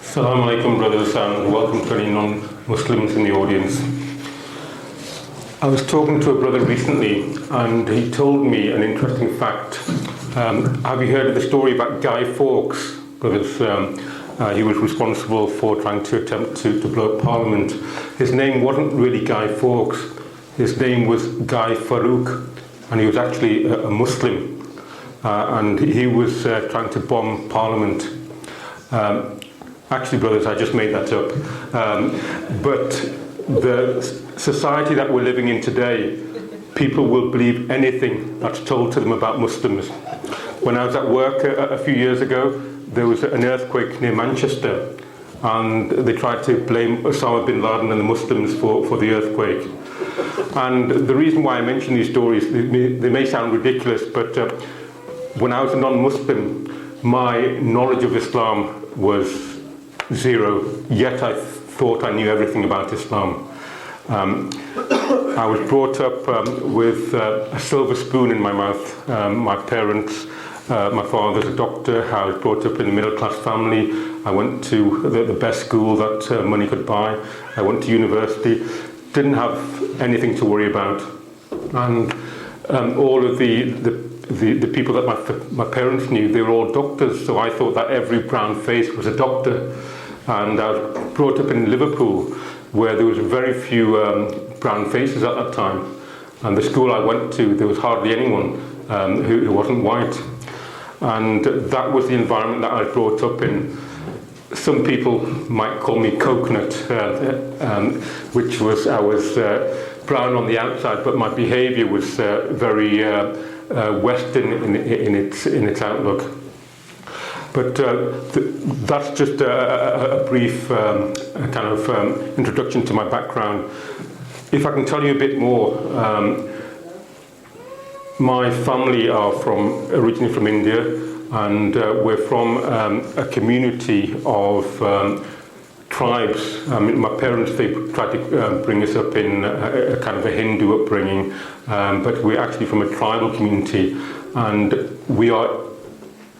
Assalamu alaikum, brothers, and welcome to any non-Muslims in the audience. I was talking to a brother recently, and he told me an interesting fact. Have you heard of the story about Guy Fawkes? Brothers, he was responsible for trying to attempt to blow up Parliament. His name wasn't really Guy Fawkes. His name was Guy Farouk, and he was actually a Muslim. And he was trying to bomb Parliament. Actually, brothers, I just made that up. But the society that we're living in today, people will believe anything that's told to them about Muslims. When I was at work a few years ago, there was an earthquake near Manchester, and they tried to blame Osama bin Laden and the Muslims for the earthquake. And the reason why I mention these stories, they may sound ridiculous, but when I was a non-Muslim, my knowledge of Islam was zero, yet I thought I knew everything about Islam. I was brought up with a silver spoon in my mouth. My parents, my father's a doctor. I was brought up in a middle-class family. I went to the best school that money could buy. I went to university. Didn't have anything to worry about. And all of the people that my parents knew, they were all doctors, so I thought that every brown face was a doctor. And I was brought up in Liverpool, where there was very few brown faces at that time. And the school I went to, there was hardly anyone who wasn't white. And that was the environment that I was brought up in. Some people might call me coconut, which was, I was brown on the outside, but my behaviour was very Western in its outlook. But that's just a brief kind of introduction to my background. If I can tell you a bit more, my family are originally from India, and we're from a community of tribes. I mean, my parents, they tried to bring us up in a kind of a Hindu upbringing, but we're actually from a tribal community, and we are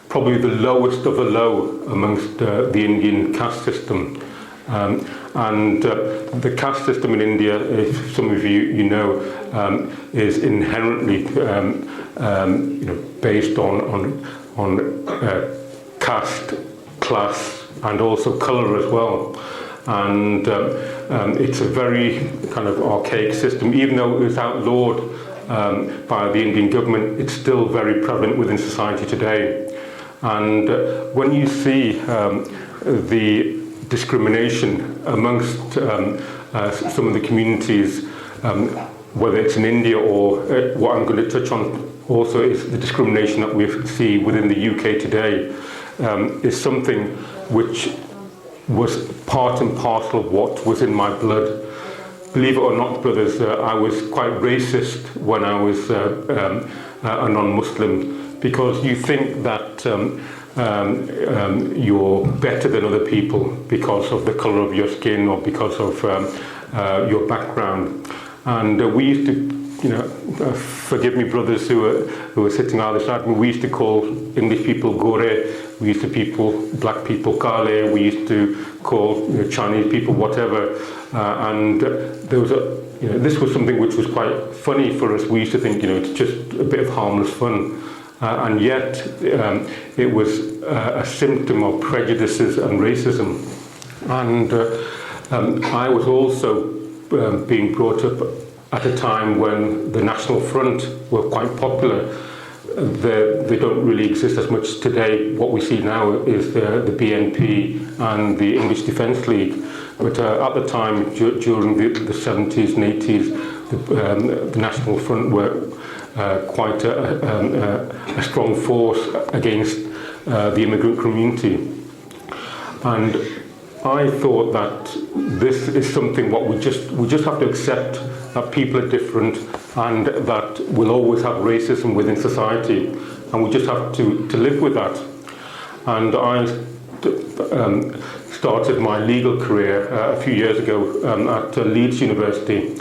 probably the lowest of the low amongst the Indian caste system. And the caste system in India, if some of you know, is inherently based on caste, class, and also colour as well. And it's a very kind of archaic system. Even though it was outlawed by the Indian government, it's still very prevalent within society today. And when you see the discrimination amongst some of the communities, whether it's in India or what I'm going to touch on also is the discrimination that we see within the UK today, is something which was part and parcel of what was in my blood. Believe it or not, brothers, I was quite racist when I was a non-Muslim, because you think that you're better than other people because of the colour of your skin or because of your background. And we used to, forgive me, brothers who are sitting either side, we used to call English people gore, we used to black people kale, we used to call Chinese people whatever, and there was this was something which was quite funny for us. We used to think, it's just a bit of harmless fun. And yet it was a symptom of prejudices and racism. And I was also being brought up at a time when the National Front were quite popular. They don't really exist as much today. What we see now is the BNP and the English Defence League. But at the time, during the 70s and 80s, the National Front were quite a strong force against the immigrant community. And I thought that this is something what we just have to accept, that people are different and that we'll always have racism within society, and we just have to live with that. And I started my legal career a few years ago at Leeds University,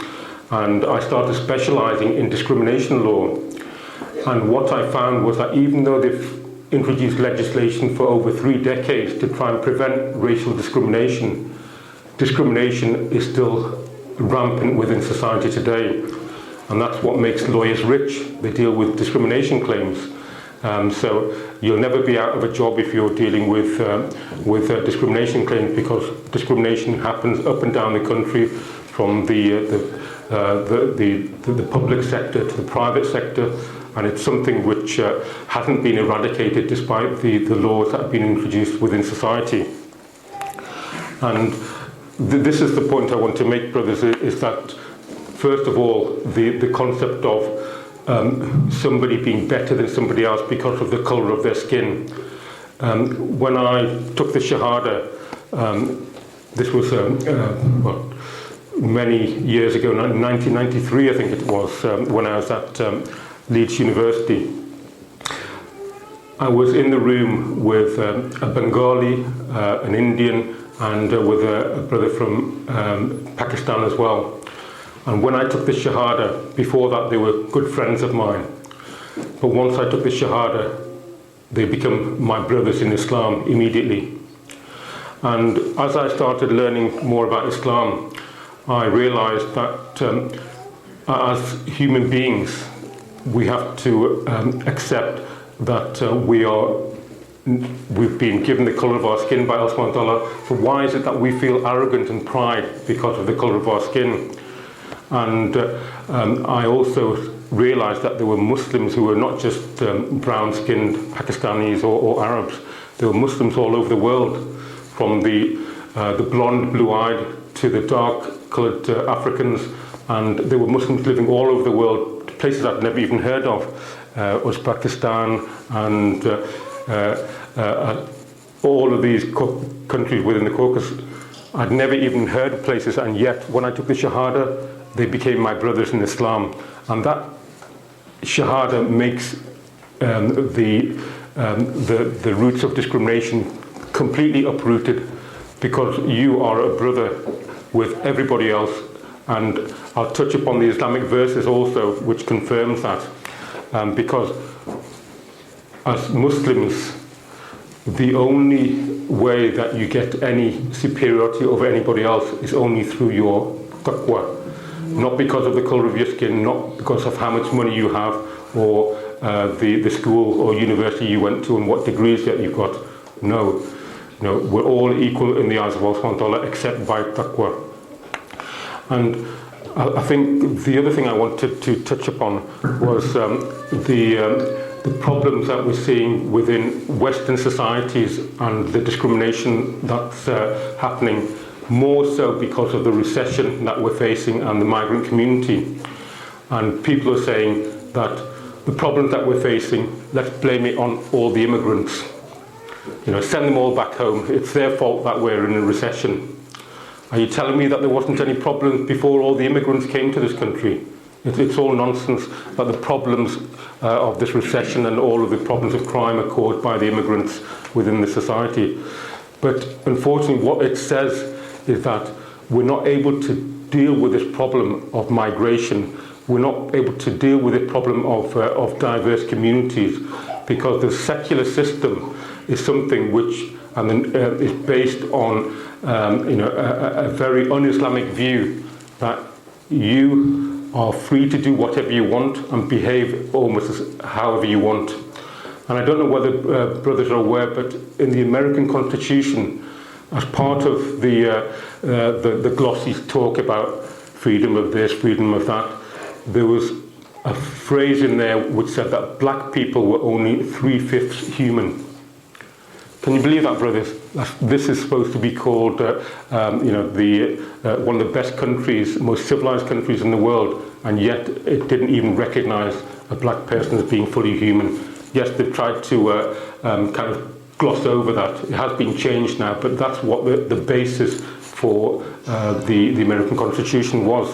and I started specialising in discrimination law. And what I found was that even though they've introduced legislation for over 3 decades to try and prevent racial discrimination. Discrimination is still rampant within society today, and that's what makes lawyers rich. They deal with discrimination claims. So you'll never be out of a job if you're dealing with discrimination claims, because discrimination happens up and down the country, from the public sector to the private sector, and it's something which hasn't been eradicated despite the laws that have been introduced within society. And this is the point I want to make, brothers, is that first of all, the concept of somebody being better than somebody else because of the colour of their skin. When I took the Shahada, this was many years ago, 1993 I think it was, when I was at Leeds University. I was in the room with a Bengali, an Indian, and with a brother from Pakistan as well. And when I took the Shahada, before that they were good friends of mine. But once I took the Shahada, they became my brothers in Islam immediately. And as I started learning more about Islam, I realized that as human beings, we have to accept that we've been given the colour of our skin by Allah subhanahu wa ta'ala. So why is it that we feel arrogant and pride because of the colour of our skin? And I also realised that there were Muslims who were not just brown-skinned Pakistanis or Arabs. There were Muslims all over the world, from the blonde, blue-eyed to the dark-coloured Africans, and there were Muslims living all over the world, places I'd never even heard of, Uzbekistan and all of these countries within the Caucasus. I'd never even heard of places, and yet when I took the Shahada, they became my brothers in Islam. And that Shahada makes the roots of discrimination completely uprooted, because you are a brother with everybody else. And I'll touch upon the Islamic verses also, which confirms that. Because as Muslims, the only way that you get any superiority over anybody else is only through your taqwa. Not because of the colour of your skin, not because of how much money you have, or the school or university you went to and what degrees that you've got. No, we're all equal in the eyes of Allah subhanahu wa ta'ala, except by taqwa. And I think the other thing I wanted to touch upon was the problems that we're seeing within Western societies and the discrimination that's happening, more so because of the recession that we're facing and the migrant community. And people are saying that the problems that we're facing, let's blame it on all the immigrants. Send them all back home. It's their fault that we're in a recession. Are you telling me that there wasn't any problems before all the immigrants came to this country? It's all nonsense that the problems of this recession and all of the problems of crime are caused by the immigrants within the society. But unfortunately, what it says is that we're not able to deal with this problem of migration. We're not able to deal with the problem of diverse communities, because the secular system is something which is based on a very un-Islamic view that you are free to do whatever you want and behave almost however you want. And I don't know whether brothers are aware, but in the American Constitution, as part of the glossy talk about freedom of this, freedom of that, there was a phrase in there which said that black people were only 3/5 human. Can you believe that, brothers? This is supposed to be called, one of the best countries, most civilized countries in the world, and yet it didn't even recognise a black person as being fully human. Yes, they've tried to kind of gloss over that. It has been changed now, but that's what the basis for the American Constitution was.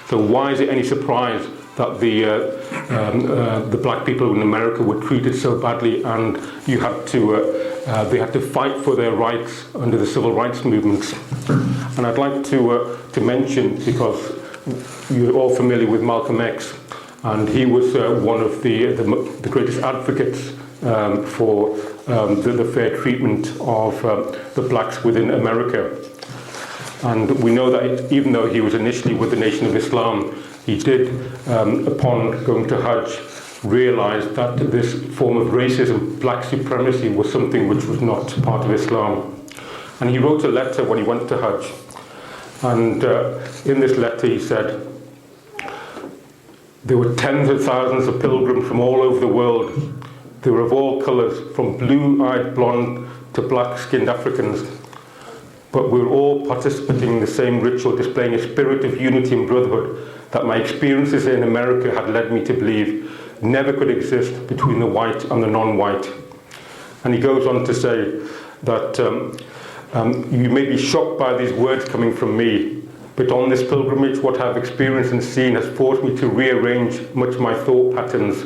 So why is it any surprise that the black people in America were treated so badly, and they had to fight for their rights under the civil rights movements? And I'd like to mention, because you're all familiar with Malcolm X, And he was one of the greatest advocates for the fair treatment of the blacks within America. And we know that even though he was initially with the Nation of Islam, he did, upon going to Hajj, realize that this form of racism, black supremacy, was something which was not part of Islam. And he wrote a letter when he went to Hajj. And in this letter he said, there were tens of thousands of pilgrims from all over the world. They were of all colours, from blue-eyed blonde to black-skinned Africans. But we were all participating in the same ritual, displaying a spirit of unity and brotherhood that my experiences in America had led me to believe never could exist between the white and the non-white. And he goes on to say that you may be shocked by these words coming from me, but on this pilgrimage, what I've experienced and seen has forced me to rearrange much of my thought patterns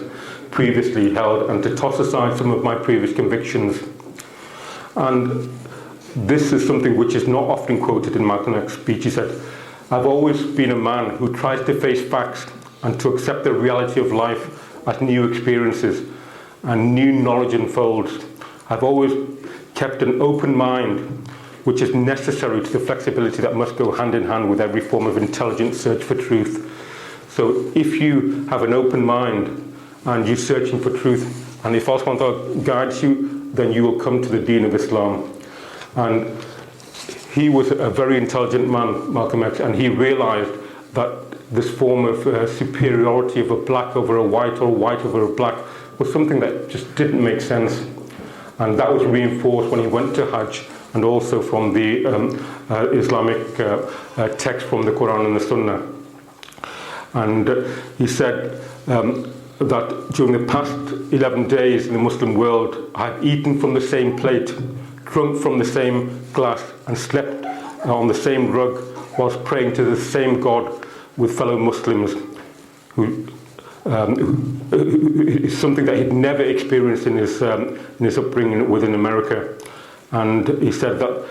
previously held and to toss aside some of my previous convictions. And this is something which is not often quoted in Malcolm X's speech. He said, I've always been a man who tries to face facts and to accept the reality of life as new experiences and new knowledge unfolds. I've always kept an open mind, which is necessary to the flexibility that must go hand in hand with every form of intelligent search for truth. So if you have an open mind and you're searching for truth, and if Allah guides you, then you will come to the deen of Islam. And he was a very intelligent man, Malcolm X, and he realized that this form of superiority of a black over a white or a white over a black was something that just didn't make sense. And that was reinforced when he went to Hajj, and also from the Islamic text from the Quran and the Sunnah. And he said that during the past 11 days in the Muslim world, I've eaten from the same plate, drunk from the same glass, and slept on the same rug whilst praying to the same God with fellow Muslims, who is something that he'd never experienced in his upbringing within America. And he said that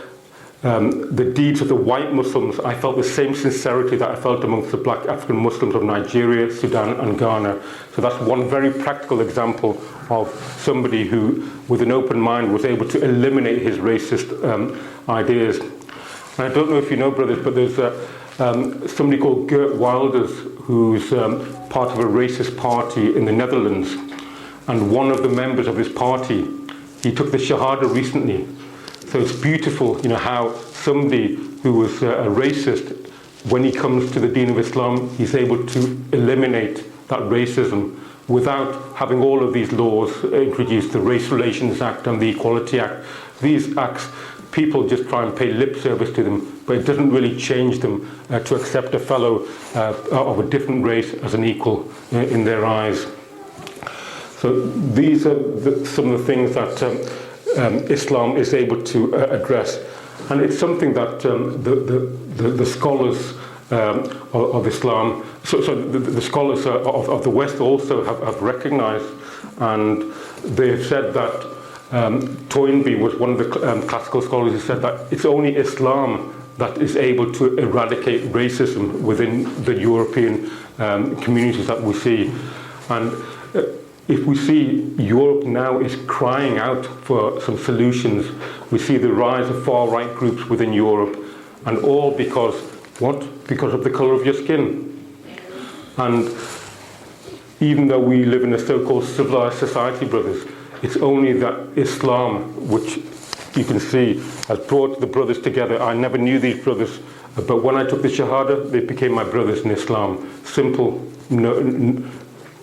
the deeds of the white Muslims, I felt the same sincerity that I felt amongst the black African Muslims of Nigeria, Sudan and Ghana. So that's one very practical example of somebody who, with an open mind, was able to eliminate his racist ideas. And I don't know if you know, brothers, but there's somebody called Geert Wilders, who's part of a racist party in the Netherlands. And one of the members of his party, he took the Shahada recently. So it's beautiful, how somebody who was a racist, when he comes to the Deen of Islam, he's able to eliminate that racism without having all of these laws introduced, the Race Relations Act and the Equality Act. These acts, people just try and pay lip service to them, but it doesn't really change them to accept a fellow of a different race as an equal in their eyes. So these are some of the things that Islam is able to address, and it's something that the scholars of Islam, so the scholars of the West also have recognised, and they have said that Toynbee was one of the classical scholars who said that it's only Islam that is able to eradicate racism within the European communities that we see. And if we see Europe now is crying out for some solutions, we see the rise of far-right groups within Europe, and all because, what? Because of the colour of your skin. And even though we live in a so-called civilized society, brothers, it's only that Islam, which you can see, has brought the brothers together. I never knew these brothers, but when I took the Shahada, they became my brothers in Islam. Simple,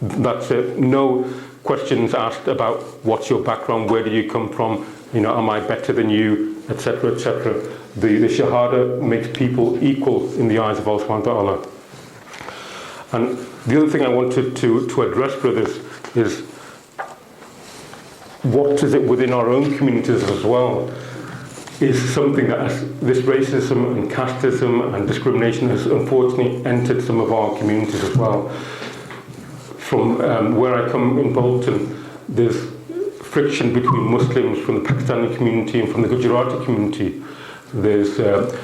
that's it. No questions asked about what's your background, where do you come from, am I better than you, etc., etc. The Shahada makes people equal in the eyes of Allah subhanahu wa ta'ala. And the other thing I wanted to address, brothers, is what is it within our own communities as well, is something that this racism and casteism and discrimination has unfortunately entered some of our communities as well. From where I come in Bolton, there's friction between Muslims from the Pakistani community and from the Gujarati community. There's the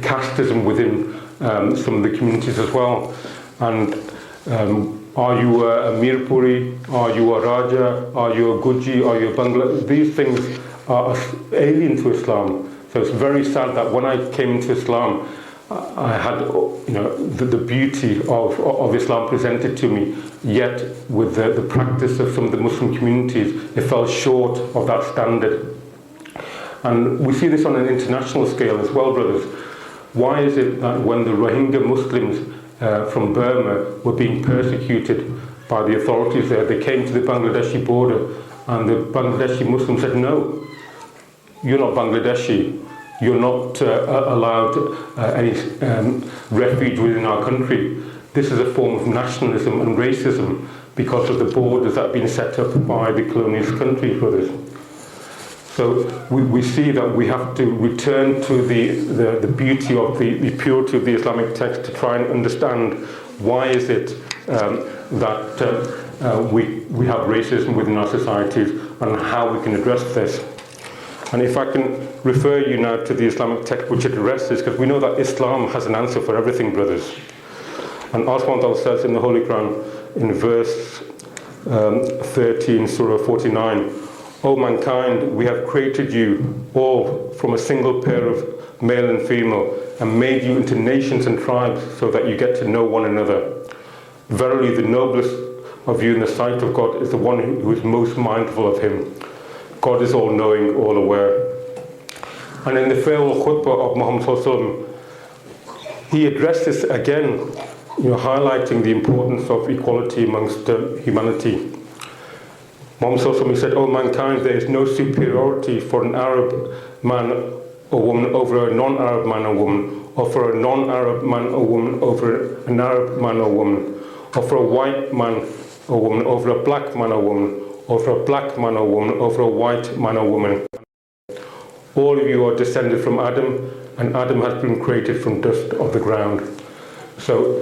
casteism within some of the communities as well. And are you a Mirpuri? Are you a Raja? Are you a Guji? Are you a Bangla? These things are alien to Islam. So it's very sad that when I came into Islam, I had, the beauty of Islam presented to me, yet with the practice of some of the Muslim communities, it fell short of that standard. And we see this on an international scale as well, brothers. Why is it that when the Rohingya Muslims from Burma were being persecuted by the authorities there, they came to the Bangladeshi border, and the Bangladeshi Muslims said, no, you're not Bangladeshi. You're not allowed any refuge within our country. This is a form of nationalism and racism because of the borders that have been set up by the colonialist countries, brothers. So we see that we have to return to the beauty of the purity of the Islamic text to try and understand why is it that we have racism within our societies and how we can address this. And if I can refer you now to the Islamic text which addresses, because we know that Islam has an answer for everything, brothers. And Allah subhanahu wa ta'ala says in the Holy Quran, in verse 13, Surah 49, O mankind, we have created you all from a single pair of male and female, and made you into nations and tribes so that you get to know one another. Verily, the noblest of you in the sight of God is the one who is most mindful of him. God is all-knowing, all-aware. And in the farewell khutbah of Muhammad Sallallahu Alaihi Wasallam, he addressed this again, highlighting the importance of equality amongst humanity. Muhammad Sallallahu Alaihi Wasallam said, O mankind, there is no superiority for an Arab man or woman over a non-Arab man or woman, or for a non-Arab man or woman over an Arab man or woman, or for a white man or woman over a black man or woman, or for a black man or woman over a white man or woman. All of you are descended from Adam, and Adam has been created from dust of the ground. So,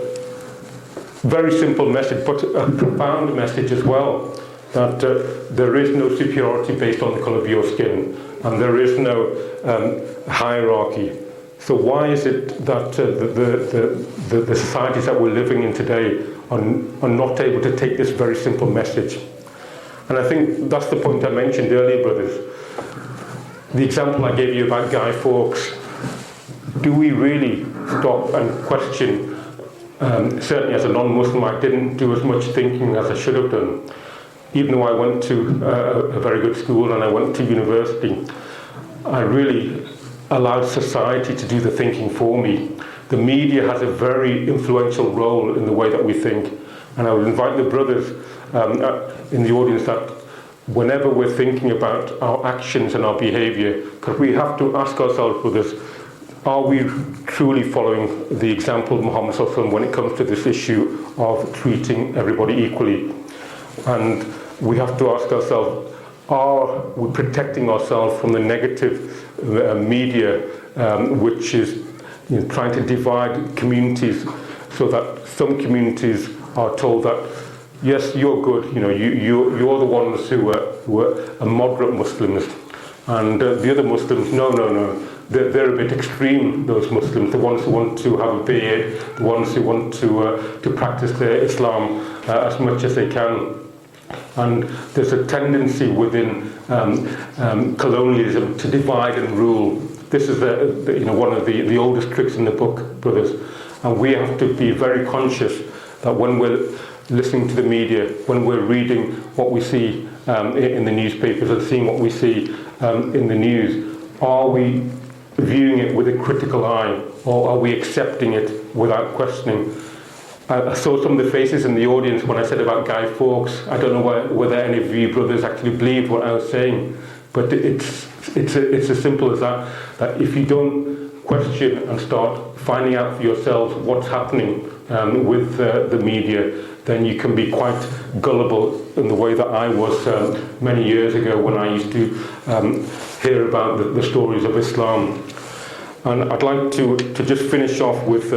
very simple message, but a profound message as well, that there is no superiority based on the colour of your skin, and there is no hierarchy. So why is it that the societies that we're living in today are not able to take this very simple message? And I think that's the point I mentioned earlier, brothers. The example I gave you about Guy Fawkes. Do we really stop and question? Certainly as a non-Muslim, I didn't do as much thinking as I should have done. Even though I went to a very good school and I went to university, I really allowed society to do the thinking for me. The media has a very influential role in the way that we think. And I would invite the brothers in the audience that whenever we're thinking about our actions and our behaviour, because we have to ask ourselves, brothers, are we truly following the example of Muhammad Sallallahu Alaihi Wasallam when it comes to this issue of treating everybody equally? And we have to ask ourselves, are we protecting ourselves from the negative media which is trying to divide communities, so that some communities are told that yes, you're good, you're the ones who are moderate Muslims, and the other Muslims, no, they're a bit extreme, those Muslims, the ones who want to have a beard, the ones who want to practice their Islam as much as they can. And there's a tendency within colonialism to divide and rule. This is one of the oldest tricks in the book, brothers. And we have to be very conscious that when we're listening to the media, when we're reading what we see in the newspapers and seeing what we see in the news, are we viewing it with a critical eye, or are we accepting it without questioning? I saw some of the faces in the audience when I said about Guy Fawkes. I don't know whether any of you brothers actually believed what I was saying, but it's as simple as that, that if you don't question and start finding out for yourselves what's happening with the media, then you can be quite gullible in the way that I was many years ago when I used to hear about the stories of Islam. And I'd like to just finish off with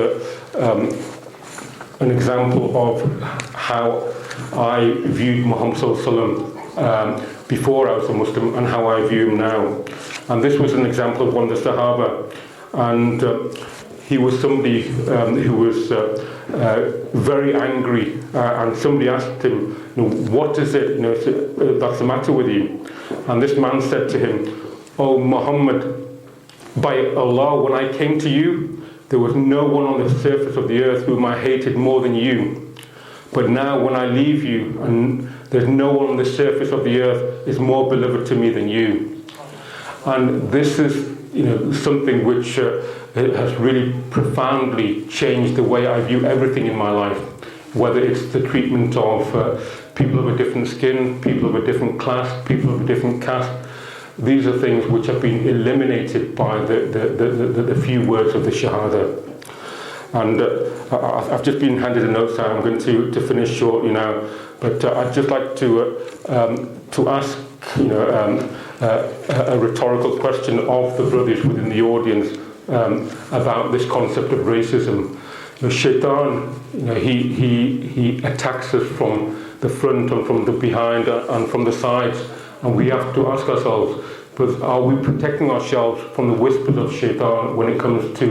an example of how I viewed Muhammad Sallallahu Alaihi Wasallam before I was a Muslim and how I view him now. And this was an example of one of the Sahaba. And he was somebody who was very angry, and somebody asked him, what is it, that's the matter with you? And this man said to him, "Oh Muhammad, by Allah, when I came to you, there was no one on the surface of the earth whom I hated more than you. But now when I leave you, and there's no one on the surface of the earth is more beloved to me than you." And this is, something which has really profoundly changed the way I view everything in my life, whether it's the treatment of people of a different skin, people of a different class, people of a different caste. These are things which have been eliminated by the few words of the Shahada. And I've just been handed a note, so I'm going to finish shortly now. But I'd just like to ask, a rhetorical question of the brothers within the audience about this concept of racism. Shaitan, he attacks us from the front and from the behind and from the sides, and we have to ask ourselves, but are we protecting ourselves from the whispers of Shaitan when it comes to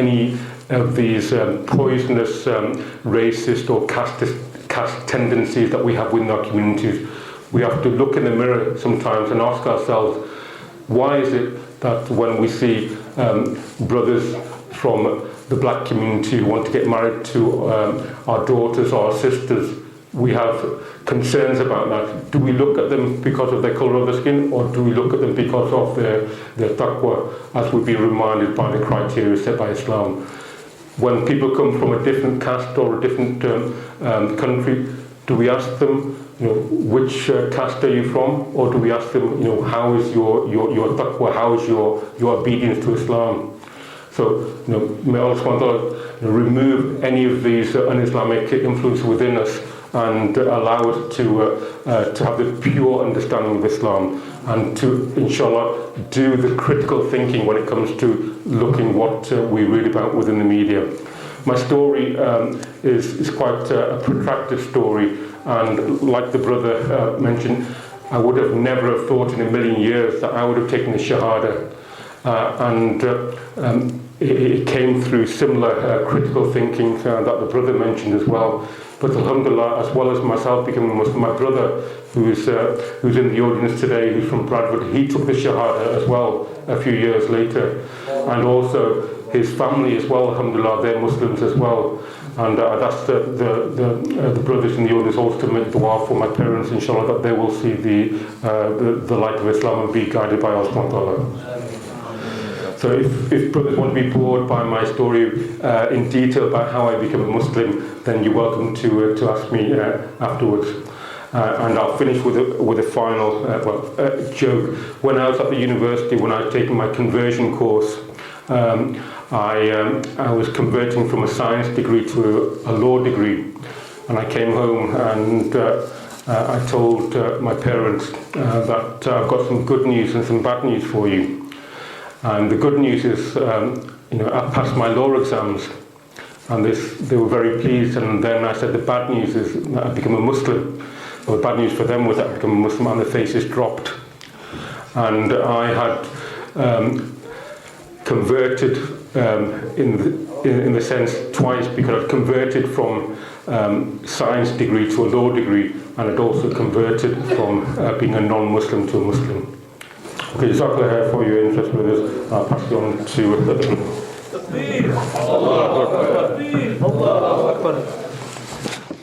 any of these poisonous racist or caste tendencies that we have within our communities? We have to look in the mirror sometimes and ask ourselves, why is it that when we see brothers from the black community who want to get married to our daughters or our sisters, we have concerns about that? Do we look at them because of their colour of the skin, or do we look at them because of their taqwa, as we've been reminded by the criteria set by Islam? When people come from a different caste or a different country, do we ask them, which caste are you from? Or do we ask them, how is your taqwa, how is your obedience to Islam? So, may Allah subhanahu wa ta'ala remove any of these un-Islamic influences within us and allow us to have the pure understanding of Islam, and to, inshallah, do the critical thinking when it comes to looking what we read about within the media. My story is quite a protracted story, and like the brother mentioned, I would have never have thought in a million years that I would have taken the Shahada. It came through similar critical thinking that the brother mentioned as well. But alhamdulillah, as well as myself becoming a Muslim, my brother, who's in the audience today, who's from Bradford, he took the Shahada as well a few years later. And also his family as well, alhamdulillah, they're Muslims as well. And I'd ask the brothers in the audience also to make dua for my parents, inshallah, that they will see the light of Islam and be guided by Allah subhanahu wa ta'ala. So if brothers want to be bored by my story in detail about how I became a Muslim, then you're welcome to ask me afterwards. And I'll finish with a final joke. When I was at the university, when I was taking my conversion course, I was converting from a science degree to a law degree. And I came home and I told my parents that I've got some good news and some bad news for you. And the good news is, I passed my law exams, and they were very pleased. And then I said the bad news is that I've become a Muslim. Well, the bad news for them was that I'd become a Muslim, and their faces dropped. And I had converted in the sense twice, because I'd converted from science degree to a law degree, and I'd also converted from being a non-Muslim to a Muslim. Okay, Jazakallah for your interest with us. I'll pass you on to